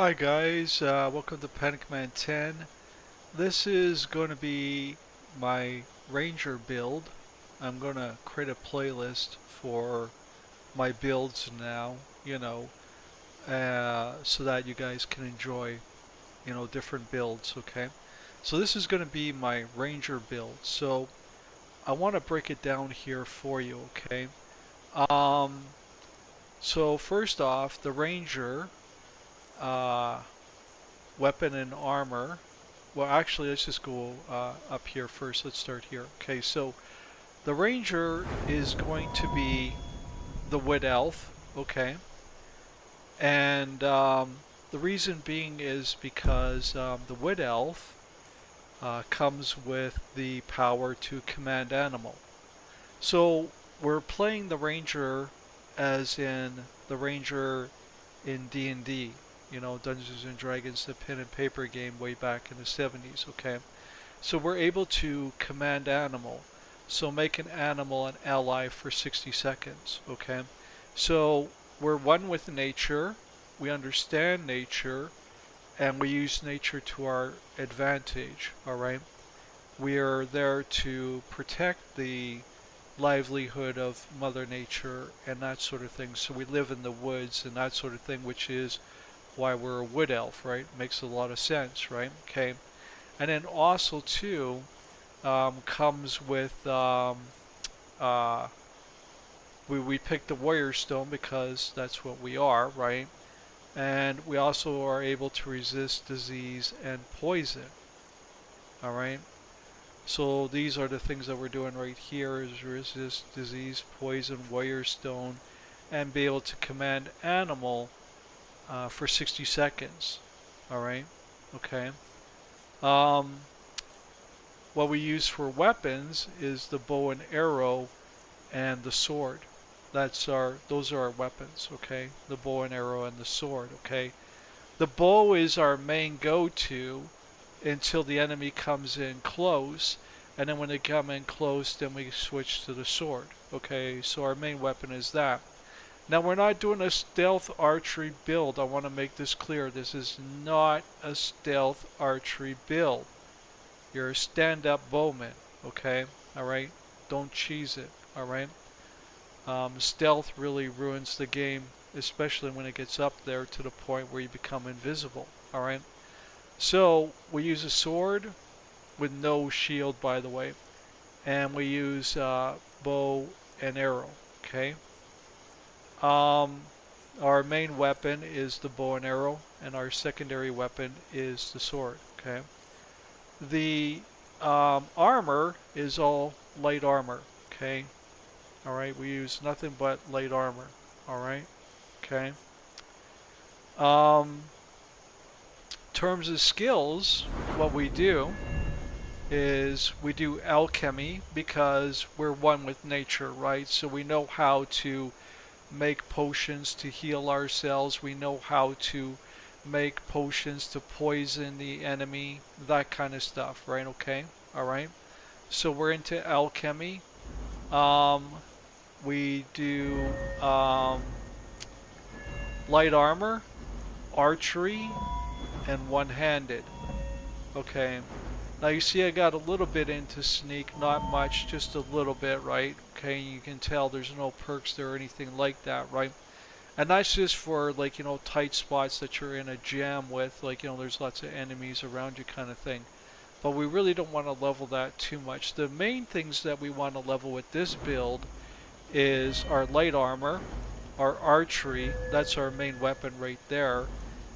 Hi guys, welcome to Panic Man 10. This is going to be my Ranger build. I'm going to create a playlist for my builds now, so that you guys can enjoy, different builds, okay? So this is going to be my Ranger build. So I want to break it down here for you, okay? Um, so first off, the Ranger, uh, weapon and armor. Well, actually, let's just go up here first. Let's start here. Okay, so the ranger is going to be the wood elf. Okay, and the reason being is because the wood elf comes with the power to command animal. So we're playing the ranger as in the ranger in D&D, Dungeons and Dragons, the pen and paper game way back in the 70s, okay? So we're able to command animal. So make an animal an ally for 60 seconds, okay? So we're one with nature, we understand nature, and we use nature to our advantage, all right? We are there to protect the livelihood of Mother Nature and that sort of thing. So we live in the woods and that sort of thing, which is why we're a wood elf, right? Makes a lot of sense, right? Okay. And then also too comes with uh, we pick the warrior stone because that's what we are, right? And we also are able to resist disease and poison. All right. So these are the things that we're doing right here: is resist disease, poison, warrior stone, and be able to command animal for 60 seconds. All right. Okay. Um, what we use for weapons is the bow and arrow and the sword. Those are our weapons, okay? The bow and arrow and the sword, okay? The bow is our main go-to until the enemy comes in close, and then when they come in close, then we switch to the sword, okay? So our main weapon is that. Now we're not doing a stealth archery build. I want to make this clear. This is not a stealth archery build. You're a stand-up bowman, okay? All right? Don't cheese it, all right? Stealth really ruins the game, especially when it gets up there to the point where you become invisible, all right? So we use a sword with no shield, by the way, and we use bow and arrow, okay? Um, our main weapon is the bow and arrow, and our secondary weapon is the sword, okay? The armor is all light armor, okay? All right, we use nothing but light armor, all right? Okay. Um, terms of skills, what we do is we do alchemy because we're one with nature, right? So we know how to make potions to heal ourselves. We know how to make potions to poison the enemy, that kind of stuff, right? Okay. All right. So we're into alchemy. Um, we do light armor, archery, and one-handed. Okay. Now you see I got a little bit into sneak, not much, just a little bit, right? Okay, you can tell there's no perks there or anything like that, right? And that's just for like, tight spots that you're in a jam with, like, there's lots of enemies around you kind of thing. But we really don't want to level that too much. The main things that we want to level with this build is our light armor, our archery, that's our main weapon right there,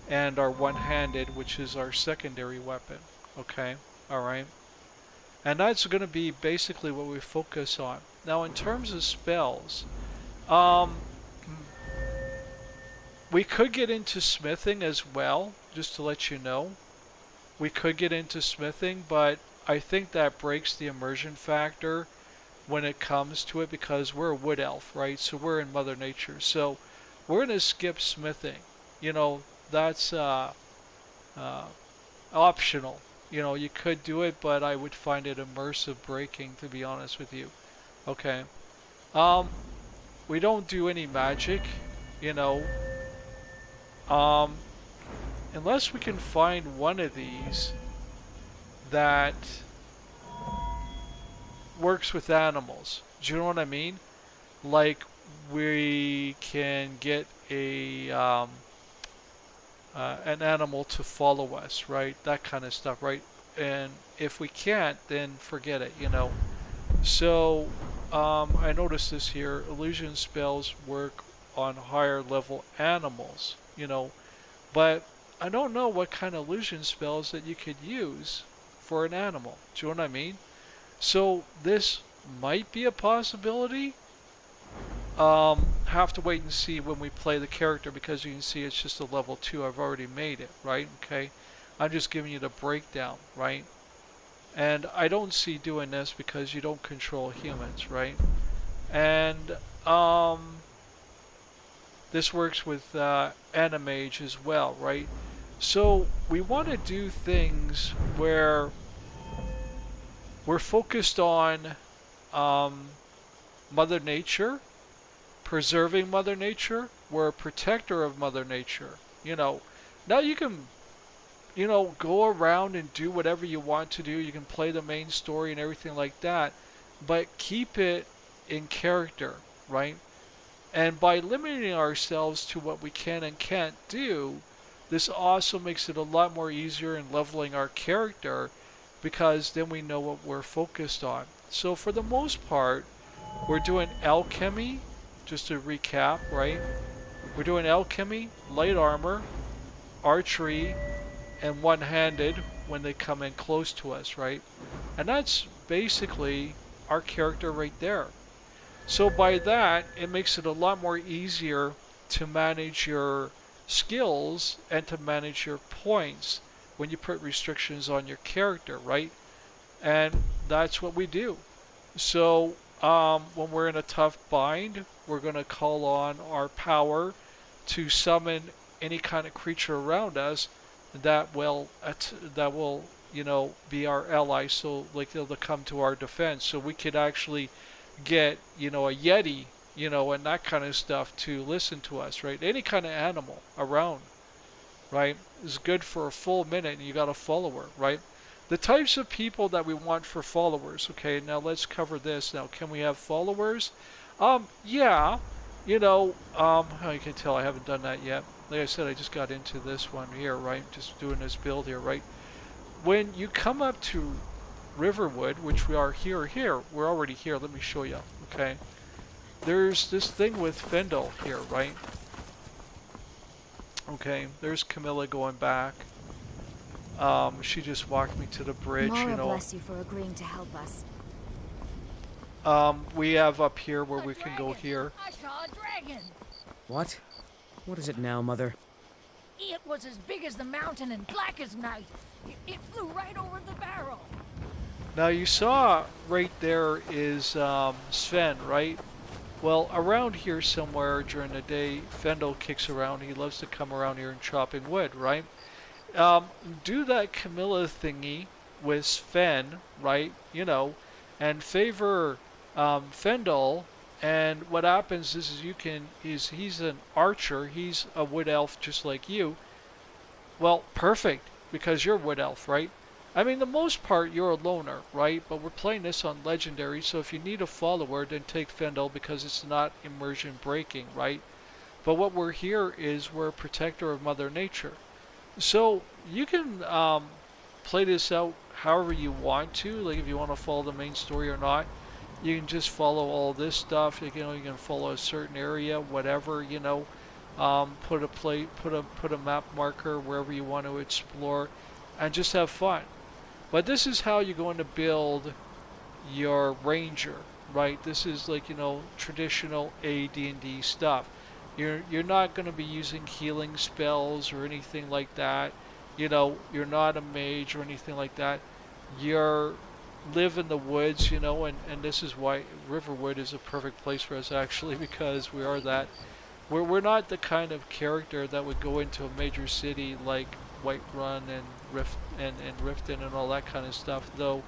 and our one-handed, which is our secondary weapon. Okay, all right. And that's going to be basically what we focus on. Now, in terms of spells, um, we could get into smithing as well, just to let you know. We could get into smithing, but I think that breaks the immersion factor when it comes to it because we're a wood elf, right? So we're in Mother Nature. So we're going to skip smithing. That's uh, optional. You could do it, but I would find it immersive breaking, to be honest with you. Okay. Um, we don't do any magic, you know. Um, unless we can find one of these that works with animals. Do you know what I mean? Like we can get an animal to follow us, right? That kind of stuff, right? And if we can't, then forget it, you know. So I noticed this here. Illusion spells work on higher level animals, you know, but I don't know what kind of illusion spells that you could use for an animal. Do you know what I mean? So this might be a possibility. Have to wait and see when we play the character because you can see it's just a level 2. I've already made it, right? Okay. I'm just giving you the breakdown, right? And I don't see doing this because you don't control humans, right? And this works with Animage as well, right? So we want to do things where we're focused on um, Mother Nature, preserving Mother Nature. We're a protector of Mother Nature. You know, now you can, you know, go around and do whatever you want to do. You can play the main story and everything like that, but keep it in character, right? And by limiting ourselves to what we can and can't do, this also makes it a lot more easier in leveling our character because then we know what we're focused on. So for the most part, we're doing alchemy, just to recap, right? We're doing alchemy, light armor, archery, and one-handed when they come in close to us, right? And that's basically our character right there. So by that, it makes it a lot more easier to manage your skills and to manage your points when you put restrictions on your character, right? And that's what we do. So when we're in a tough bind, we're going to call on our power to summon any kind of creature around us that will you know be our ally. So like they'll come to our defense. So we could actually get you know a yeti, you know, and that kind of stuff to listen to us, right? Any kind of animal around, right, is good for a full minute, and you got a follower, right? The types of people that we want for followers. Okay, now let's cover this. Now, can we have followers? Yeah, you know, you can tell I haven't done that yet. Like I said, I just got into this one here, right? Just doing this build here, right? When you come up to Riverwood, which we are here, we're already here. Let me show you, okay? There's this thing with Fendel here, right? Okay, there's Camilla going back. She just walked me to the bridge, Mara you know. bless you for agreeing to help us. We have up here where we can go here. I saw a dragon. What? What is it now, Mother? It was as big as the mountain and black as night. It flew right over the barrel. Now you saw right there is Sven, right? Well, around here somewhere during the day, Fendel kicks around. He loves to come around here and chopping wood, right? Do that Camilla thingy with Sven, right? You know, and favor Fendel. And what happens is he's an archer. He's a wood elf just like you. Well, perfect, because you're wood elf, right? I mean, the most part, you're a loner, right? But we're playing this on Legendary, so if you need a follower, then take Fendel because it's not immersion breaking, right? But what we're here is we're a protector of Mother Nature. So you can play this out however you want to, like if you want to follow the main story or not. You can just follow all this stuff. You can follow a certain area, whatever, you know. Put a map marker wherever you want to explore, and just have fun. But this is how you're going to build your ranger, right? This is like, you know, traditional AD&D stuff. You're not going to be using healing spells or anything like that. You know, you're not a mage or anything like that. You're live in the woods, you know, and this is why Riverwood is a perfect place for us actually, because we are that. We're not the kind of character that would go into a major city like Whiterun and Riften and all that kind of stuff, though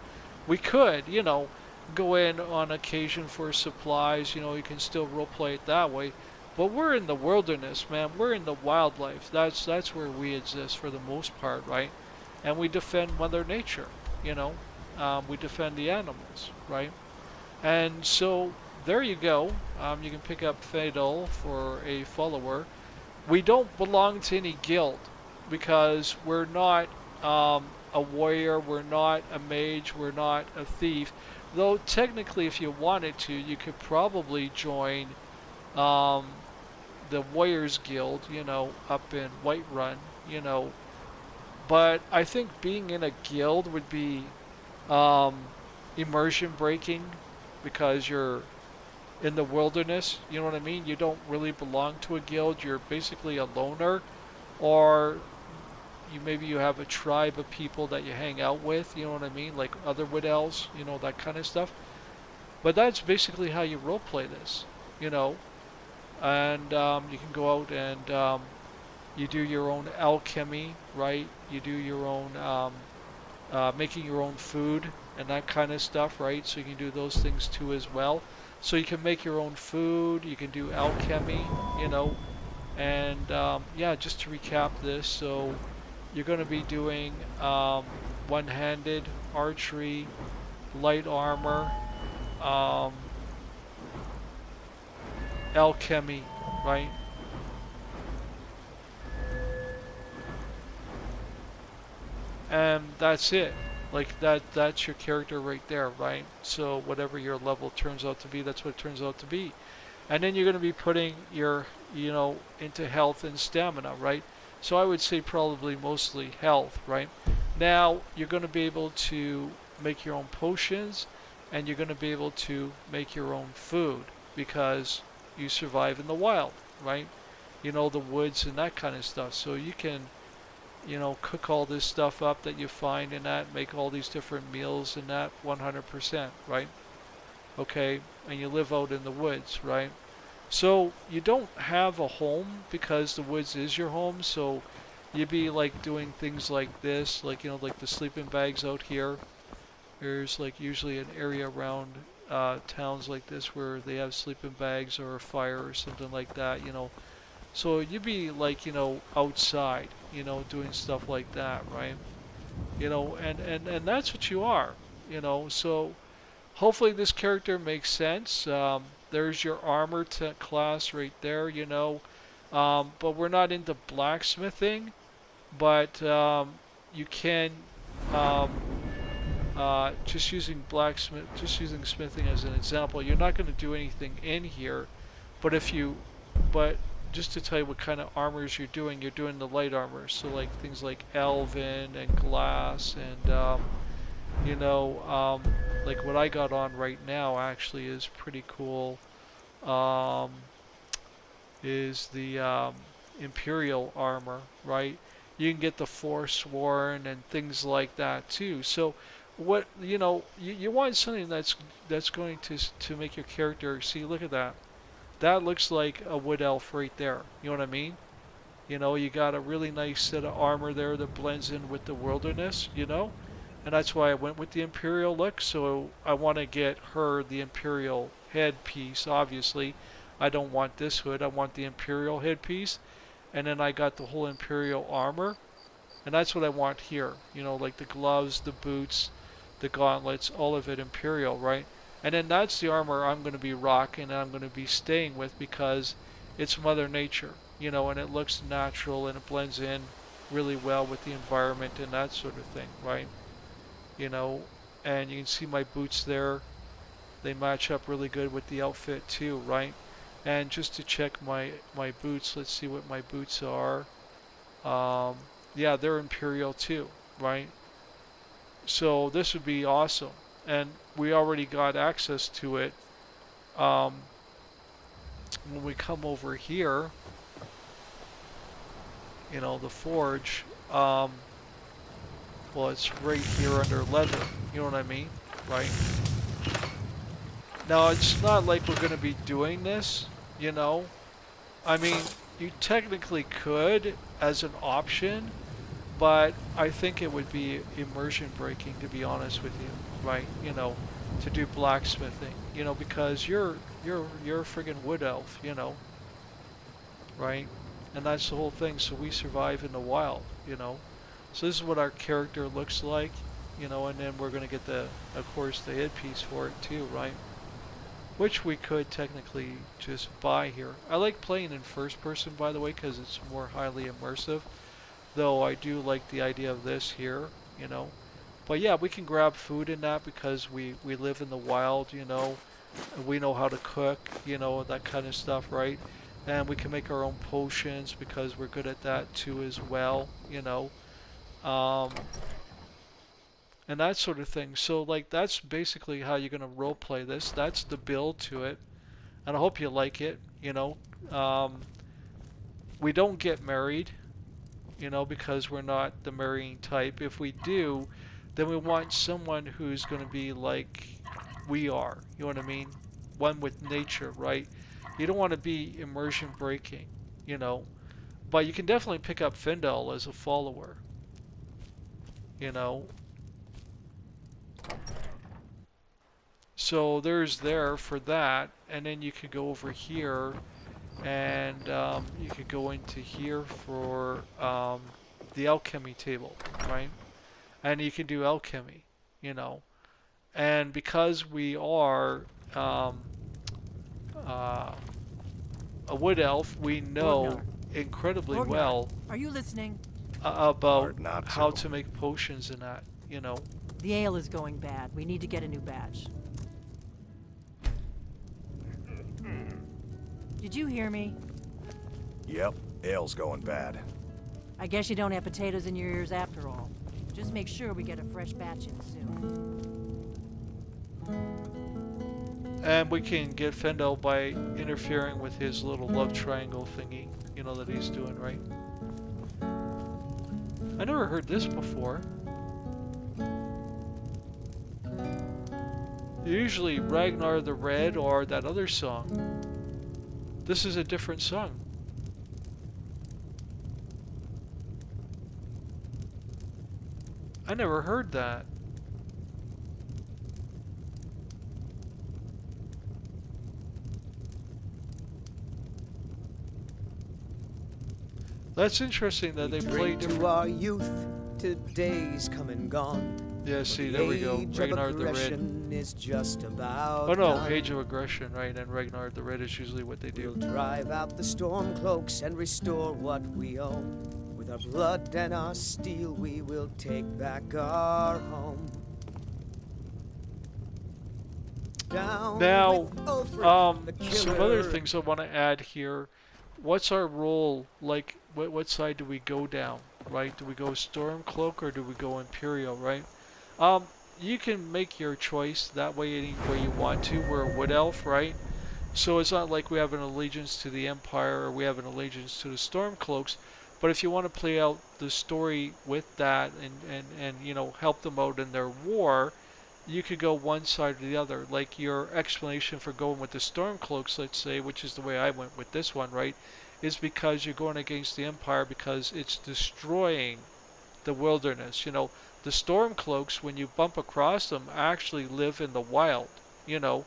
we could, you know, go in on occasion for supplies, you know, you can still roleplay it that way. But we're in the wilderness, man. We're in the wildlife. That's where we exist for the most part, right? And we defend Mother Nature, you know. We defend the animals, right? And so there you go. You can pick up Fadol for a follower. We don't belong to any guild because we're not a warrior, we're not a mage, we're not a thief. Though technically, if you wanted to, you could probably join um, the Warriors Guild, you know, up in Whiterun, you know. But I think being in a guild would be um, immersion breaking because you're in the wilderness. You know what I mean? You don't really belong to a guild. You're basically a loner, or maybe you have a tribe of people that you hang out with. You know what I mean? Like other wood elves. You know, that kind of stuff. But that's basically how you roleplay this. You know, and you can go out and you do your own alchemy, right? You do your own making your own food and that kind of stuff, right? So you can do those things too as well. So you can make your own food, you can do alchemy, you know, and yeah, just to recap this, so you're going to be doing one-handed archery, light armor, um, alchemy, right? And that's it. Like that's your character right there, right? So whatever your level turns out to be, that's what it turns out to be. And then you're going to be putting your, you know, into health and stamina, right? So I would say probably mostly health, right? Now you're going to be able to make your own potions, and you're going to be able to make your own food because you survive in the wild, right? You know, the woods and that kind of stuff. So you can, you know, cook all this stuff up that you find in that, make all these different meals in that 100%, right? Okay, and you live out in the woods, right? So you don't have a home because the woods is your home, so you'd be like doing things like this, like, you know, like the sleeping bags out here. There's like usually an area around towns like this where they have sleeping bags or a fire or something like that, you know. So you'd be like, you know, outside, you know, doing stuff like that, right? You know, and that's what you are, you know. So hopefully this character makes sense. There's your armor class right there, you know. But we're not into blacksmithing, but you can um, just using smithing as an example. You're not going to do anything in here, but but just to tell you what kind of armors you're doing the light armor. So like things like elven and glass and you know, like what I got on right now actually is pretty cool. Um, is the Imperial armor, right? You can get the Forsworn and things like that too. So, what you know, you want something that's going to make your character see. Look at that. That looks like a wood elf right there. You know what I mean? You know, you got a really nice set of armor there that blends in with the wilderness. You know, and that's why I went with the Imperial look. So I want to get her the Imperial headpiece. Obviously, I don't want this hood. I want the Imperial headpiece, and then I got the whole Imperial armor, and that's what I want here. You know, like the gloves, the boots, the gauntlets, all of it Imperial, right? And then that's the armor I'm going to be rocking and I'm going to be staying with because it's Mother Nature, you know, and it looks natural and it blends in really well with the environment and that sort of thing, right? You know, and you can see my boots there. They match up really good with the outfit too, right? And just to check my boots, let's see what my boots are. Yeah, they're Imperial too, right? So this would be awesome. And we already got access to it. Um, when we come over here, you know, the forge, well, it's right here under leather. You know what I mean? Right? Now, it's not like we're going to be doing this, you know. I mean, you technically could as an option, but I think it would be immersion breaking, to be honest with you, right? You know, to do blacksmithing, you know, because you're a friggin' wood elf, you know. right? And that's the whole thing. So we survive in the wild, you know. So this is what our character looks like, you know, and then we're going to get the, of course, the headpiece for it too, right? Which we could technically just buy here. I like playing in first person, by the way, because it's more highly immersive. Though I do like the idea of this here, you know. But yeah, we can grab food in that because we live in the wild, you know. We know how to cook, you know, that kind of stuff, right? And we can make our own potions because we're good at that too as well, you know. Um, and that sort of thing. So like that's basically how you're gonna role play this. That's the build to it, and I hope you like it. You know, um, we don't get married, you know, because we're not the marrying type. If we do, then we want someone who's going to be like we are. You know what I mean? One with nature, right? You don't want to be immersion breaking, you know. But you can definitely pick up Findel as a follower, you know. So there's there for that, and then you could go over here, and you could go into here for the alchemy table, right? And you can do alchemy, you know. And because we are um, uh, a wood elf, we know Borgnar. incredibly Borgnar, well are you listening? about Hard not how to. to make potions and that, you know. The ale is going bad. We need to get a new batch. Did you hear me? Yep, ale's going bad. I guess you don't have potatoes in your ears after all. Just make sure we get a fresh batch in soon. And we can get Fendel by interfering with his little love triangle thingy, you know, that he's doing, right? I never heard this before. Usually Ragnar the Red or that other song. This is a different song. I never heard that. That's interesting that they play Drink different. to our youth, today's come and gone. Yeah, see, there we go. Age of Ragnar the Red. aggression is just about Oh no, done. Age of Aggression, right? And Ragnar the Red is usually what they We'll do. drive out the storm cloaks and restore what we own. With our blood and our steel, we will take back our home. Down Now, with Ulfric, the some other killer. things I want to add here. What's our role? Like, what side do we go down? Right? Do we go Stormcloak or do we go Imperial? Right? You can make your choice that way any way you want to. We're a Wood Elf, right? So it's not like we have an allegiance to the Empire or we have an allegiance to the Stormcloaks. But if you want to play out the story with that and you know help them out in their war, you could go one side or the other. Like your explanation for going with the Stormcloaks, let's say, which is the way I went with this one, right, is because you're going against the Empire because it's destroying the wilderness. You know, the Stormcloaks, when you bump across them, actually live in the wild. You know,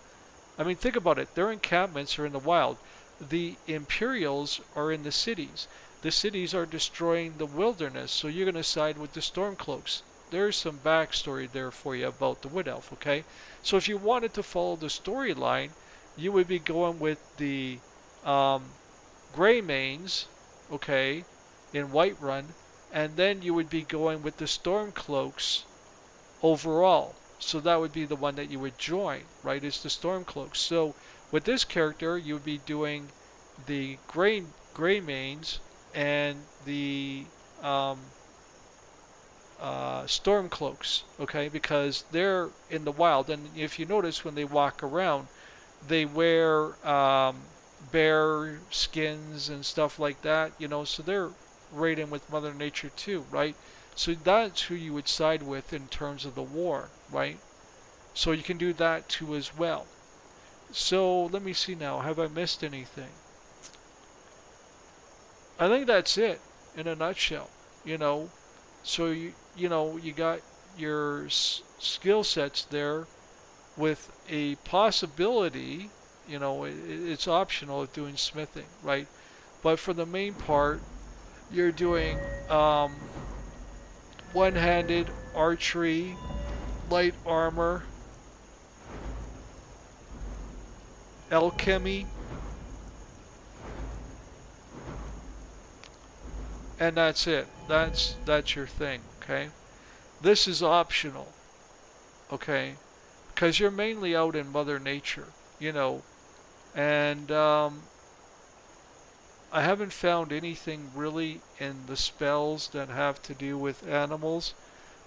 I mean, think about it. Their encampments are in the wild. The Imperials are in the cities. The cities are destroying the wilderness, so you're going to side with the Stormcloaks. There's some backstory there for you about the Wood Elf, okay? So if you wanted to follow the storyline, you would be going with the um, Grey Mains, okay, in Whiterun, and then you would be going with the Stormcloaks overall. So that would be the one that you would join, right, is the Stormcloaks. So with this character, you would be doing the Grey Mains and the Stormcloaks, okay, because they're in the wild. And if you notice when they walk around, they wear bear skins and stuff like that, you know, so they're right in with Mother Nature too, right? So that's who you would side with in terms of the war, right? So you can do that too as well. So let me see now, have I missed anything? I think that's it in a nutshell, you know. So you know, you got your skill sets there with a possibility, you know, it's optional of doing smithing, right? But for the main part, you're doing one-handed archery, light armor, alchemy, and that's it. That's your thing, okay? This is optional, okay? Because you're mainly out in Mother Nature, you know, and I haven't found anything really in the spells that have to do with animals.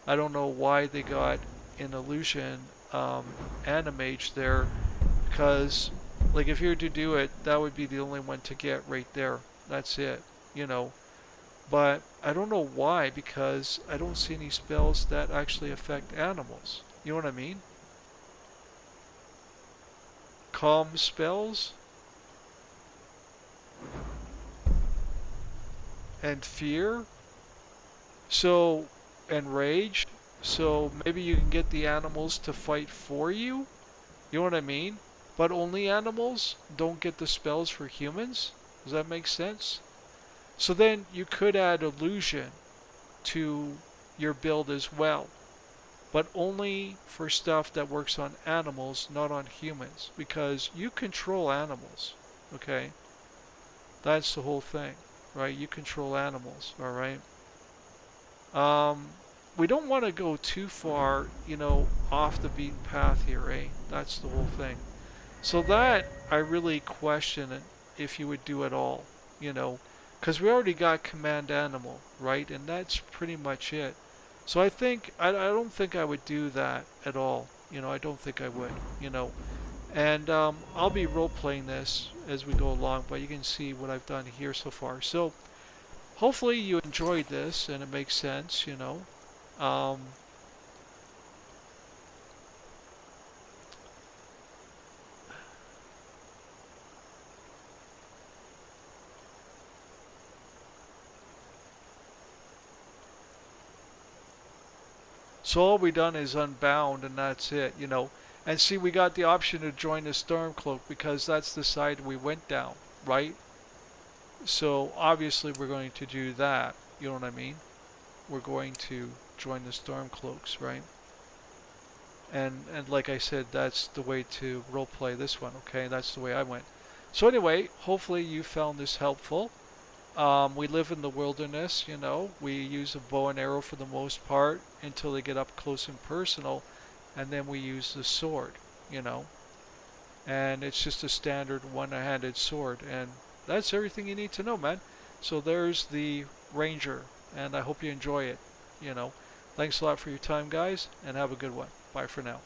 I don't know why they got an illusion animage there, because like if you were to do it, that would be the only one to get right there. That's it, you know. But I don't know why, because I don't see any spells that actually affect animals. You know what I mean? Calm spells and fear, so, and rage, so maybe you can get the animals to fight for you. You know what I mean? But only animals don't get the spells for humans. Does that make sense? So then you could add illusion to your build as well, but only for stuff that works on animals, not on humans, because you control animals, okay? That's the whole thing, right? You control animals, all right? We don't want to go too far, you know, off the beaten path here, eh? That's the whole thing. So that I really question if you would do at all, you know, because we already got command animal, right? And that's pretty much it. So I don't think I would do that at all. You know, I don't think I would, you know. And I'll be role-playing this as we go along, but you can see what I've done here so far. So hopefully you enjoyed this and it makes sense, you know. So all we done is unbound and that's it, you know. And see, we got the option to join the Stormcloak because that's the side we went down, right? So obviously we're going to do that, you know what I mean? We're going to join the Stormcloaks, right? And like I said, that's the way to roleplay this one, okay? That's the way I went. So anyway, hopefully you found this helpful. We live in the wilderness, you know. We use a bow and arrow for the most part until they get up close and personal, and then we use the sword, you know. And it's just a standard one-handed sword, and that's everything you need to know, man. So there's the Ranger, and I hope you enjoy it, you know. Thanks a lot for your time, guys, and have a good one. Bye for now.